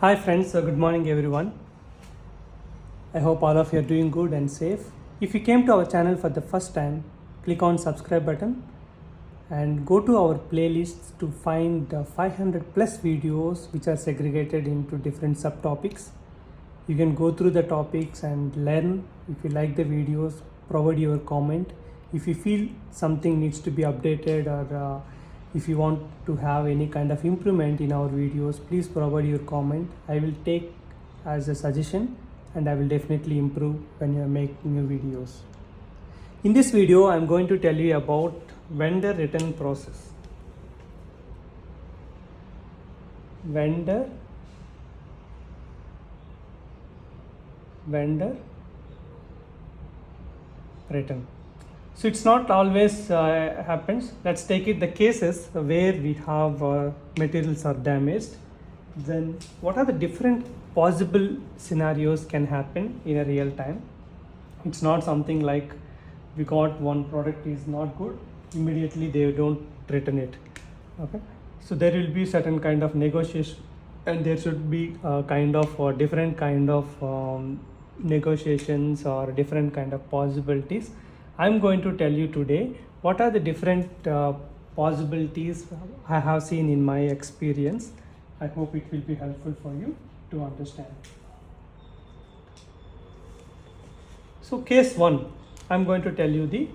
Hi friends, good morning everyone. I hope all of you are doing good and safe. If you came to our channel for the first time, click on subscribe button and go to our playlists to find 500 plus videos which are segregated into different subtopics. You can go through the topics and learn. If you like the videos, provide your comment. If you feel something needs to be updated or if you want to have any kind of improvement in our videos, please provide your comment. I will take as a suggestion and I will definitely improve when you are making new videos. In this video, I am going to tell you about vendor return process. Vendor return. So it's not always happens. Let's take it the cases where we have materials are damaged. Then what are the different possible scenarios can happen in a real time? It's not something like we got one product is not good, immediately they don't return it. Okay, so there will be certain kind of negotiation and there should be kind of different kind of negotiations or different kind of possibilities. I'm going to tell you today what are the different possibilities I have seen in my experience. I hope it will be helpful for you to understand. So case 1, I'm going to tell you the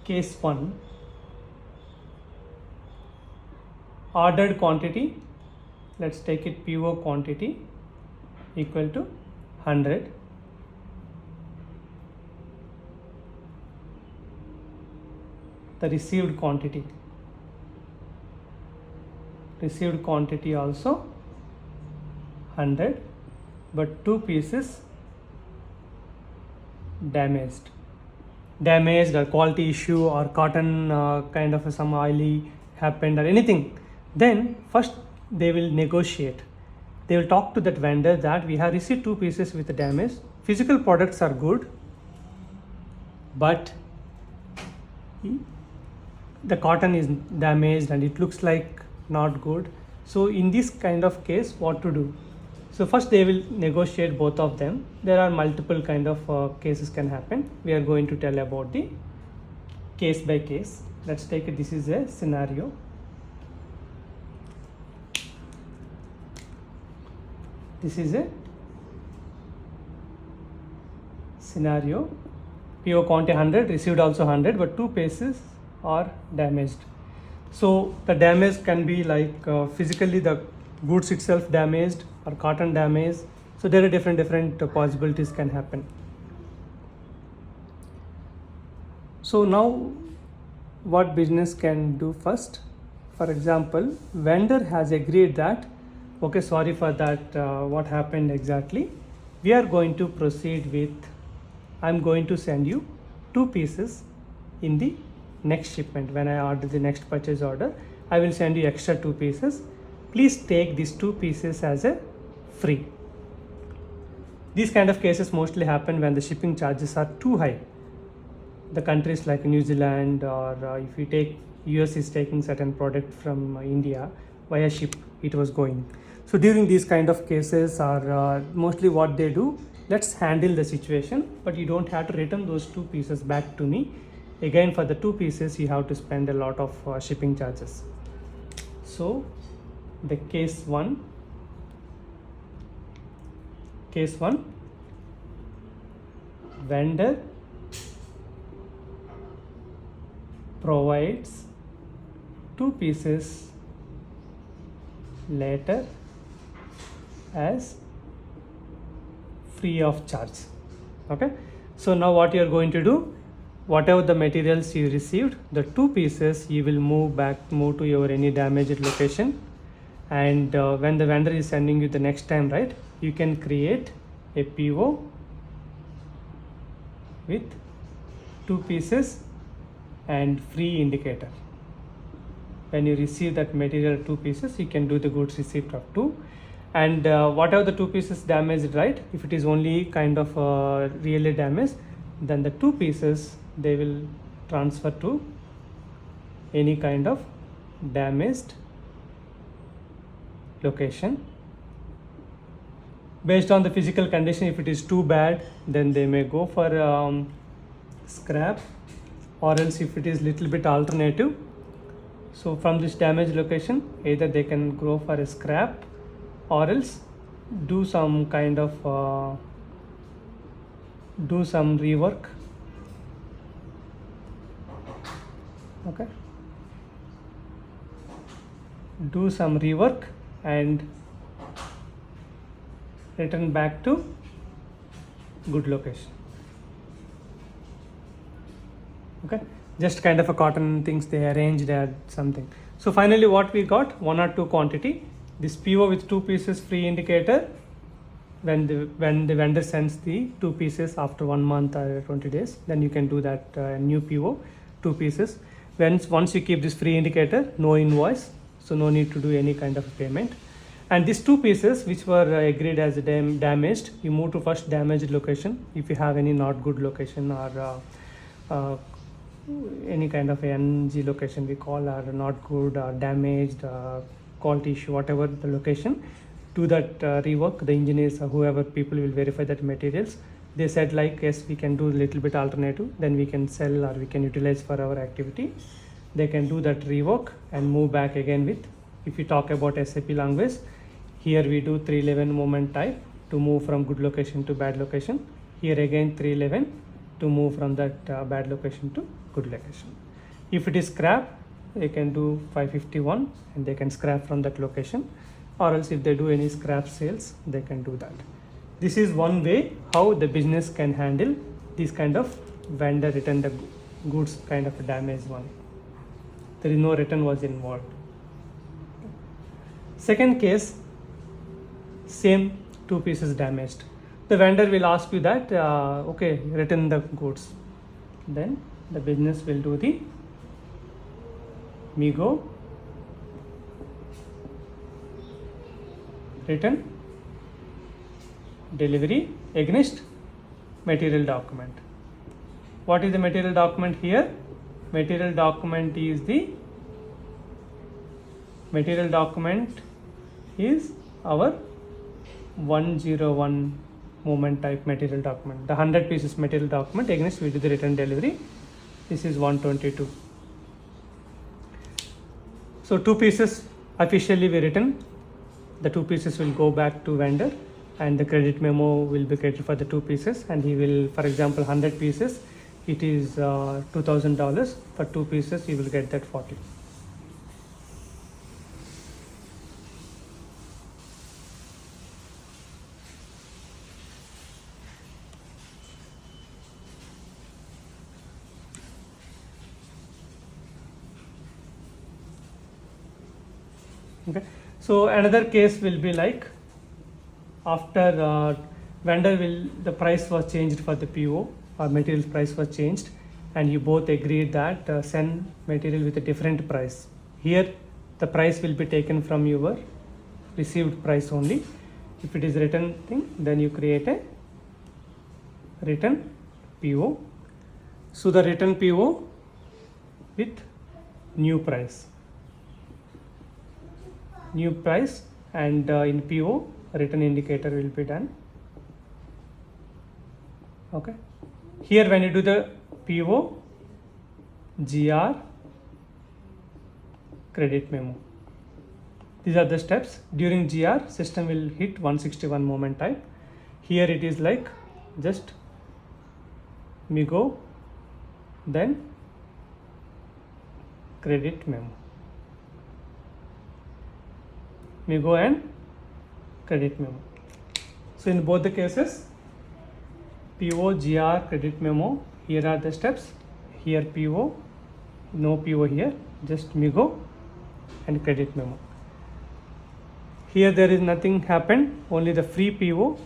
case 1. Ordered quantity, let's take it PO quantity equal to 100. The received quantity also 100, but 2 pieces damaged or quality issue or cotton kind of some oily happened or anything. Then first they will negotiate. They will talk to that vendor that we have received 2 pieces with the damage. Physical products are good, but the cotton is damaged and it looks like not good. So in this kind of case, what to do? So first they will negotiate both of them. There are multiple kind of cases can happen. We are going to tell about the case by case. Let's take it. This is a scenario. This is a scenario. PO quantity 100, received also 100, but 2 pieces are damaged. So the damage can be like physically the goods itself damaged or cotton damaged. So there are different possibilities can happen. So now what business can do first? For example, vendor has agreed that okay, sorry for that, what happened exactly. We are going to proceed with, I'm going to send you 2 pieces in the next shipment. When I order the next purchase order, I will send you extra 2 pieces. Please take these 2 pieces as a free. These kind of cases mostly happen when the shipping charges are too high. The countries like New Zealand or if you take US is taking certain product from India via ship, it was going. So during these kind of cases are mostly what they do, let's handle the situation, but you don't have to return those 2 pieces back to me. Again, for the 2 pieces, you have to spend a lot of shipping charges. So the case 1, vendor provides 2 pieces later as free of charge. Okay, so now what you are going to do, whatever the materials you received, the 2 pieces you will move to your any damaged location, and when the vendor is sending you the next time, right, you can create a PO with 2 pieces and free indicator. When you receive that material 2 pieces, you can do the goods receipt of 2, and whatever the 2 pieces damaged, right, if it is only kind of really damaged, then the 2 pieces they will transfer to any kind of damaged location Based on the physical condition, if it is too bad, then they may go for scrap, or else if it is little bit alternative. So from this damaged location, either they can go for a scrap, or else do some kind of do some rework. Okay, do some rework and return back to good location. Okay, just kind of a cotton things they arranged at something. So finally what we got, 1 or 2 quantity, this PO with 2 pieces free indicator. When the vendor sends the 2 pieces after 1 month or 20 days, then you can do that new PO 2 pieces. Once you keep this free indicator, no invoice, so no need to do any kind of payment. And these 2 pieces which were agreed as damaged, you move to first damaged location. If you have any not good location or any kind of NG location we call, or not good or damaged, quality issue, whatever the location, do that rework. The engineers or whoever people will verify that materials. They said like, yes, we can do a little bit alternative, then we can sell or we can utilize for our activity. They can do that rework and move back again with, if you talk about SAP language, here we do 311 movement type to move from good location to bad location. Here again 311 to move from that bad location to good location. If it is scrap, they can do 551 and they can scrap from that location, or else if they do any scrap sales, they can do that. This is one way how the business can handle this kind of vendor return the goods kind of a damaged one. There is no return was involved. Second case, same 2 pieces damaged. The vendor will ask you that, okay, return the goods. Then the business will do the MIGO return delivery against material document. What is the material document here? Material document is our 101 movement type material document. The 100 pieces material document against we do the return delivery. This is 122. So 2 pieces officially we written. The 2 pieces will go back to vendor, and the credit memo will be created for the 2 pieces, and he will, for example, 100 pieces, it is $2,000. For 2 pieces, you will get that 40. Okay. So another case will be like, after vendor will, the price was changed for the PO, or material price was changed, and you both agreed that send material with a different price. Here the price will be taken from your received price only. If it is return thing, then you create a return PO. So the return PO with new price, and in PO return indicator will be done. Okay, here when you do the PO, GR, credit memo, these are the steps. During GR, system will hit 161 moment type. Here it is like just MIGO, then credit memo, MIGO and credit memo. So in both the cases, PO, GR, credit memo, here are the steps. Here PO, no PO here, just MIGO and credit memo. Here there is nothing happened, only the free PO,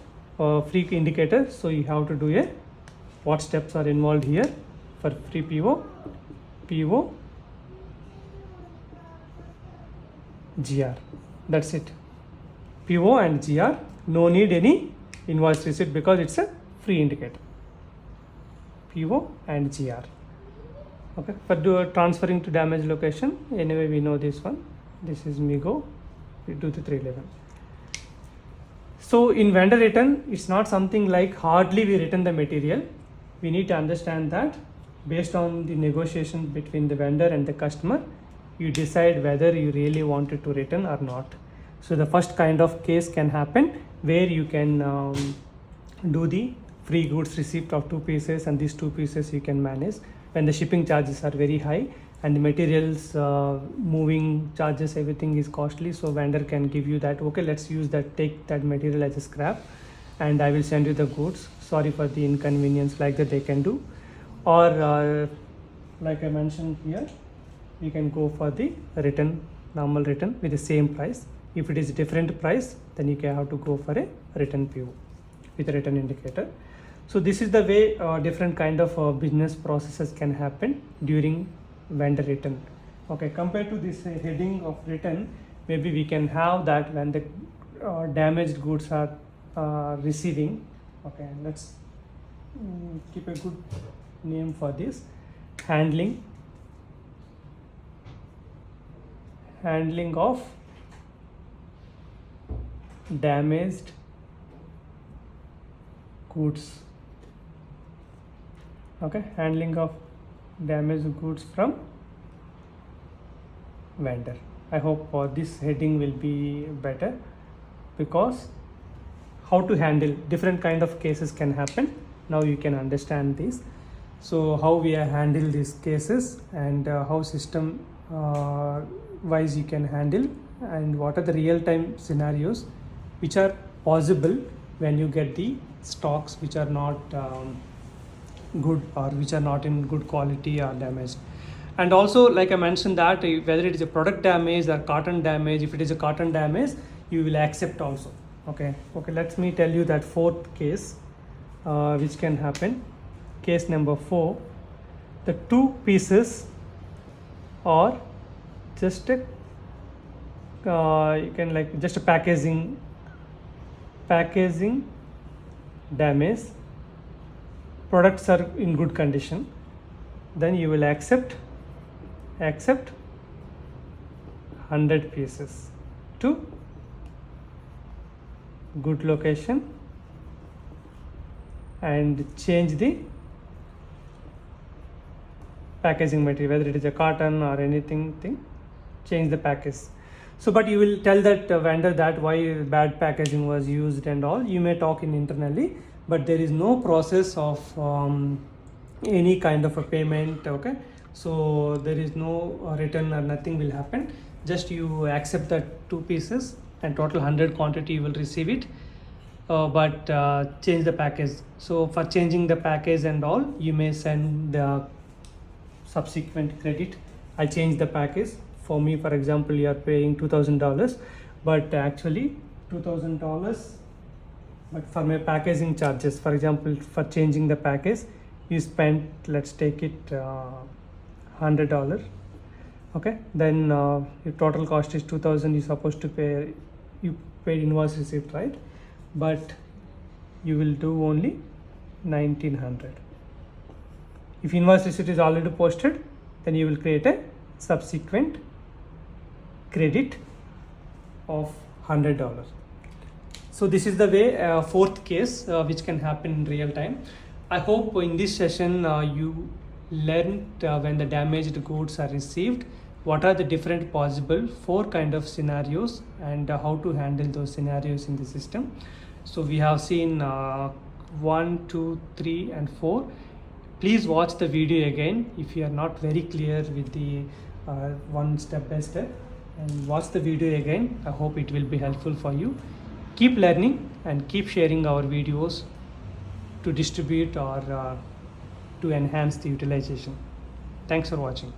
free indicator. So you have to do a, what steps are involved here for free PO, PO, GR. That's it. PO and GR, no need any invoice receipt because it's a free indicator. PO and GR. Okay, for transferring to damaged location, anyway we know this one. This is MIGO, we do the 311. So in vendor return, it's not something like hardly we return the material. We need to understand that based on the negotiation between the vendor and the customer, you decide whether you really wanted to return or not. So the first kind of case can happen where you can do the free goods receipt of 2 pieces, and these 2 pieces you can manage when the shipping charges are very high and the materials moving charges, everything is costly. So vendor can give you that, okay, let's use that, take that material as a scrap and I will send you the goods, sorry for the inconvenience, like that they can do. Or like I mentioned here, you can go for the return, normal return with the same price. If it is a different price, then you can have to go for a return PO with a return indicator. So this is the way different kind of business processes can happen during vendor return. Okay, compared to this heading of return, maybe we can have that when the damaged goods are receiving. Okay, let's keep a good name for this: handling of damaged goods. Okay, handling of damaged goods from vendor. I hope this heading will be better, because how to handle different kind of cases can happen. Now you can understand this. So how we handle these cases, and how system wise you can handle, and what are the real-time scenarios which are possible when you get the stocks which are not good, or which are not in good quality or damaged. And also, like I mentioned, that whether it is a product damage or cotton damage, if it is a cotton damage, you will accept also. Okay, let me tell you that fourth case which can happen. Case number 4, the 2 pieces or just a you can like just a packaging damage, products are in good condition, then you will accept 100 pieces to good location and change the packaging material, whether it is a cotton or anything, change the package. So but you will tell that vendor that why bad packaging was used and all. You may talk in internally, but there is no process of any kind of a payment. Okay, so there is no return or nothing will happen. Just you accept that 2 pieces and total 100 quantity you will receive it, but change the package. So for changing the package and all, you may send the subsequent credit. I change the package. For me, for example, you are paying $2,000, but actually $2,000, but for my packaging charges, for example, for changing the package, you spent, let's take it $100. Okay, then your total cost is 2,000. You're supposed to pay, you paid invoice receipt, right? But you will do only 1,900. If invoice receipt is already posted, then you will create a subsequent credit of $100. So this is the way, fourth case which can happen in real time. I hope in this session you learned when the damaged goods are received, what are the different possible 4 kind of scenarios, and how to handle those scenarios in the system. So we have seen 1, 2, 3 and 4. Please watch the video again if you are not very clear with the one step by step, and watch the video again. I hope it will be helpful for you. Keep learning and keep sharing our videos to distribute or to enhance the utilization. Thanks for watching.